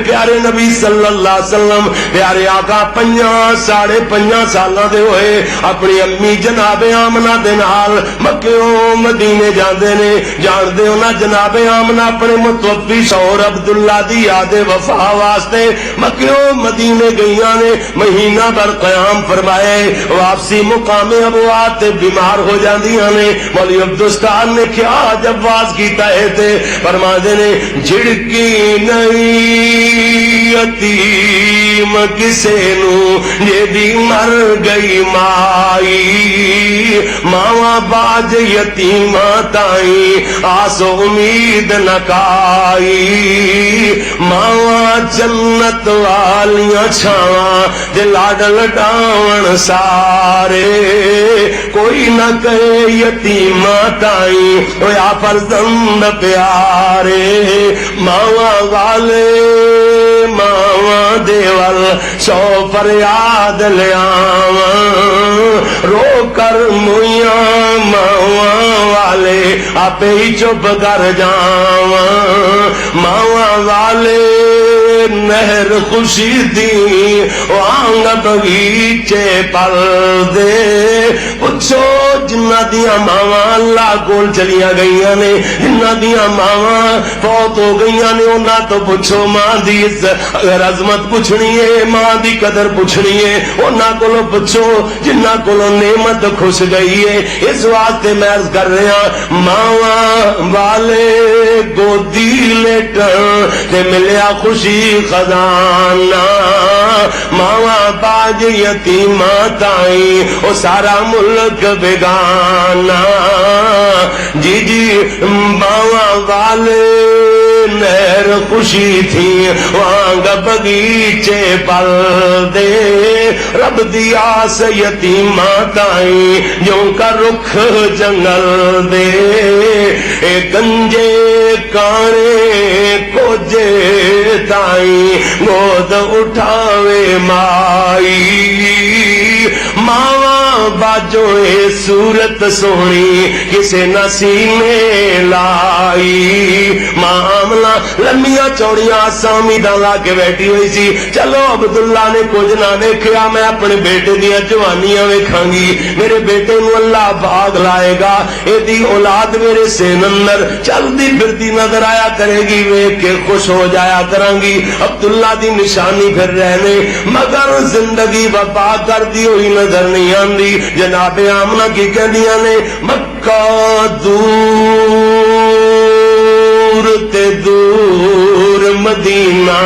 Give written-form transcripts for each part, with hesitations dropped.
پیارے نبی صلی اللہ علیہ وسلم پیارے آقا 5.5 سالاں دے ہوئے اپنی امی جناب آمنہ دے نال مکیوں مدینے جاندے نے. جاندے ہونا جناب آمنہ اپنے متوفی شوہر عبداللہ دی یاد وفا واسطے مکیوں مدینے گئیاں نے. مہینہ بھر قیام فرمائے. واپسی مقام ابوات بیمار ہو جاندیاں نے. مولوی عبدالستان نے کیا جب واز کیتا ہے تے فرماندے نے جھڑکی نہیں یتیم کسے نو جیدی مر گئی مائی ماواں باج یتیماں تائیں آس امید نکائی ماواں جنت والیاں چھاواں دے لاڈ لڈاون سارے کوئی نہ کہے یتیماں تائیں ہویا فرزند پیارے ماواں والے ماواں دیول سو فریاد لیاواں رو کر مویاں ماواں والے آپ ہی چپ کر جاواں ماواں والے نہر خوشی دی وانگ بغیچے پل دے پوچھو جنہ دیا ماواں اللہ کول چلیاں گئیاں نے جنہ دیا ماواں فوت ہو گئیاں نے انہاں تو پوچھو ماں دی عظمت پوچھنی ہے ماں دی قدر پوچھنی ہے انہاں کولو پوچھو جنہ کولو نعمت خوش گئی ہے. اس واسطے میں عرض کر رہا ماواں والے گودی لیٹن تے ملیا خوشی خزانہ ماواں باج یتیماں تائیں او سارا ملک بیگانہ جی جی ماواں والے نہر خوشی تھی وانگ بغیچے پل دے رب دی آس یتیماں تائیں جو کا رخ جنگل دے اے گنجے کانے کوجے تائیں گود اٹھاوے مائی ماواں باجو اے صورت سونی کسے نہ سینے لائی معاملہ لمبیاں چوڑیاں آسامی دا لا کے بیٹھی ہوئی سی. چلو عبداللہ نے کچھ نہ دیکھیا میں اپنے بیٹے دیا جوانیاں ویکھاں گی میرے بیٹے نو اللہ باغ لائے گا اے دی اولاد میرے سین اندر چلدی پھرتی نظر آیا کرے گی ویکھ کے خوش ہو جایا کراں گی. عبداللہ دی نشانی پھر رہنے مگر زندگی وفا کر دی ہوئی نظر نہیں آندی. جناب آمنہ کی کہندیاں نے مکہ دور تے دور مدینہ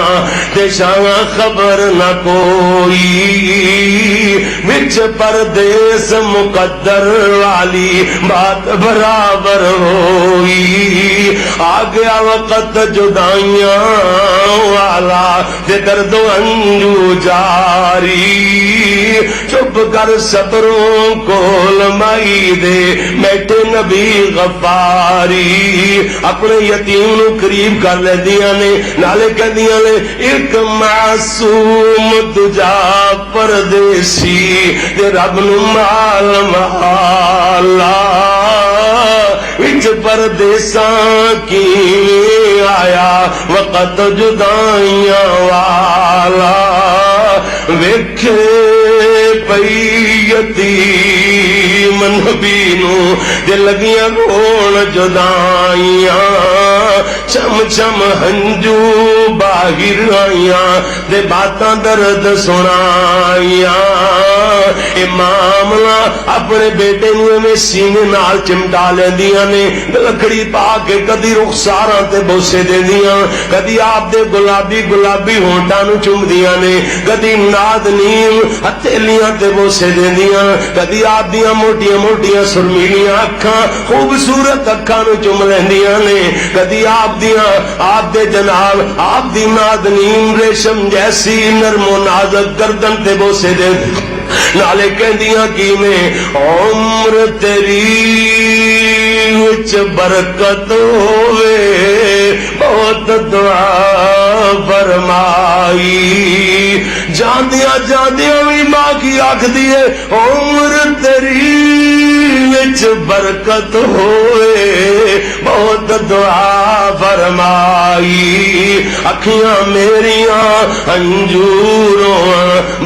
تے شاہ خبر نہ کوئی وچ پردیس مقدر والی بات برابر ہوئی. آ گیا وقت جدائیاں والا تے درد و انجو جاری چپ کر صبروں کول مائی دے بیٹھے نبی غفاری اپنے یتیم نو قریب کر لیندیاں نے نالے کہندیاں نے ایک معصوم دجا پردیسی تے رب نو مال مالا وچ پردیساں کی آیا وقت جدائیاں والا ویکھے پئی یتیم نبی نو تے لگیاں رون جدائیاں چم چم ہنجو باہر آئیاں دے باتاں درد سنائیاں. اے معاملہ اپنے بیٹے نو میں سینے نال چمٹا لیندیاں نے لکڑی پا کے کدی رخساراں تے بوسے دیندیاں کدی آپ دے گلابی گلابی ہونٹاں نو چومدیاں نے کدی ناد نیم ہتھیلیاں تے بوسے دیندیاں کدی آپ دیاں موٹیاں موٹیاں سرمیلیاں اکھاں خوبصورت اکھاں نو چوم لیندیاں نے کدی آپ دے جناب آپ دی نادنیم ریشم جیسی نرم و نازک گردن تے بوسے دے نالے کہندیاں کی میں عمر تیری وچ برکت ہوئے بہت دعا فرمائی. جاندیاں جاندیاں بھی ماں کی آکھ دیے عمر تیری وچ برکت ہوئے بہت دعا فرمائی. اکھیاں میریاں انجوروں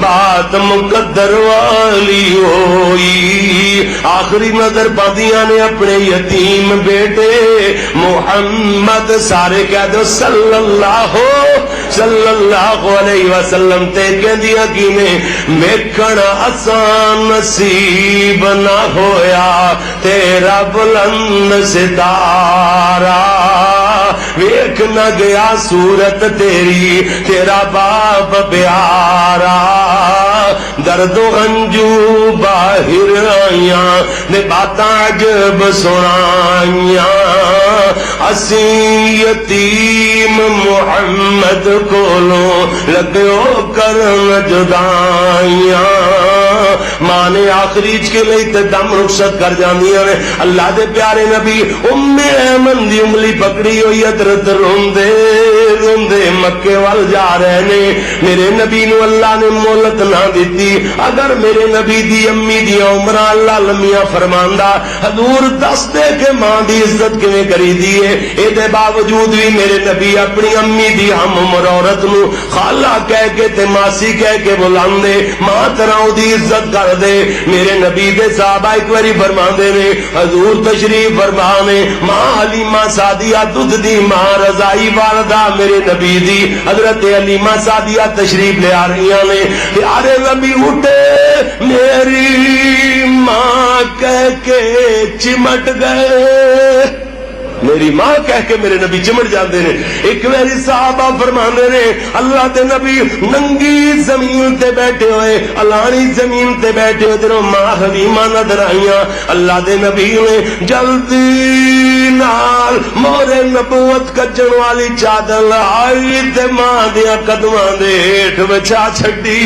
بات مقدر والی ہوئی. آخری نظر پادیاں نے اپنے یتیم بیٹے محمد سارے کہہ دو صلی اللہ علیہ وسلم تے کہندیاں کیویں ویکھنا آسان نصیب نہ ہویا تیرا بلند ستارہ ویکھ نہ گیا صورت تیری تیرا باپ پیارا درد و ہنجو باہر آئیاں نے باتاں عجب سنائیاں اسی یتیم محمد کولوں لگیو کرن جدائیاں ماں نے آخری کے لئے تے دم رخصت کر جاندیاں نے اللہ دے پیارے نبی ام ایمن دی انگلی پکڑی ہوئی حضرت روندے روندے مکے وال جا رہے نے. میرے نبی نو اللہ نے مہلت نہ دیتی. اگر میرے نبی دی امی دی عمرہ اللہ لمیاں فرماندا حضور دس دے کہ ماں دی عزت کیویں کری دیے اے دے باوجود بھی میرے نبی اپنی امی دی ہم عمر عورت نو خالہ کہہ کے تے ماسی کہہ کے بلاندے ماں طرح دی عزت کر دے. میرے نبی دے صحابہ ایک باری فرماندے نے حضور تشریف فرمانے ماں حلیمہ سعدیہ دودھ دی ماں رضائی والدہ میرے نبی دی حضرت حلیمہ سعدیہ تشریف لے آ رہی نے. پیارے نبی اٹھے میری ماں کہہ کے چمٹ گئے میری ماں کہہ کے میرے نبی چمٹ جاندے نے. ایک میری صحابہ فرماندے نے اللہ دے نبی ننگی زمین تے بیٹھے ہوئے الانی زمین تے بیٹھے ہوئے تیرو ماں حلیمہ نظر آئیاں. اللہ دے نبی نے جلدی نال مورے نبوت کجن والی چادر لائی تے ماں دیا قدماں دے ہیٹھ بچا چھڈی.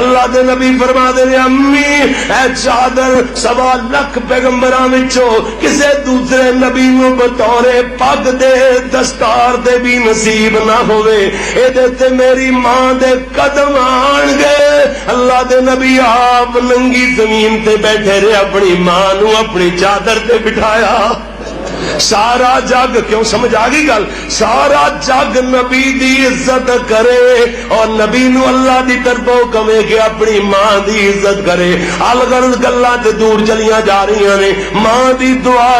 اللہ دے نبی فرماندے نے امی اے چادر 1.25 لاکھ پیغمبراں وچوں کسے دوسرے نبی نو بتا پگ دے دستار دے بھی نصیب نہ ہوئے اے دیتے میری ماں دے قدم آن گئے. اللہ دے نبی آپ ننگی زمین تے بیٹھے رہے اپنی ماں نو اپنی چادر تے بٹھایا. سارا جگ کیوں سمجھ آگئی گل سارا جگ نبی دی عزت کرے اور نبی نو اللہ دی طرفوں کہے کہ اپنی ماں دی عزت کرے. الغرض گلاں تے دور چلیاں جا رہی نے. ماں دی دعا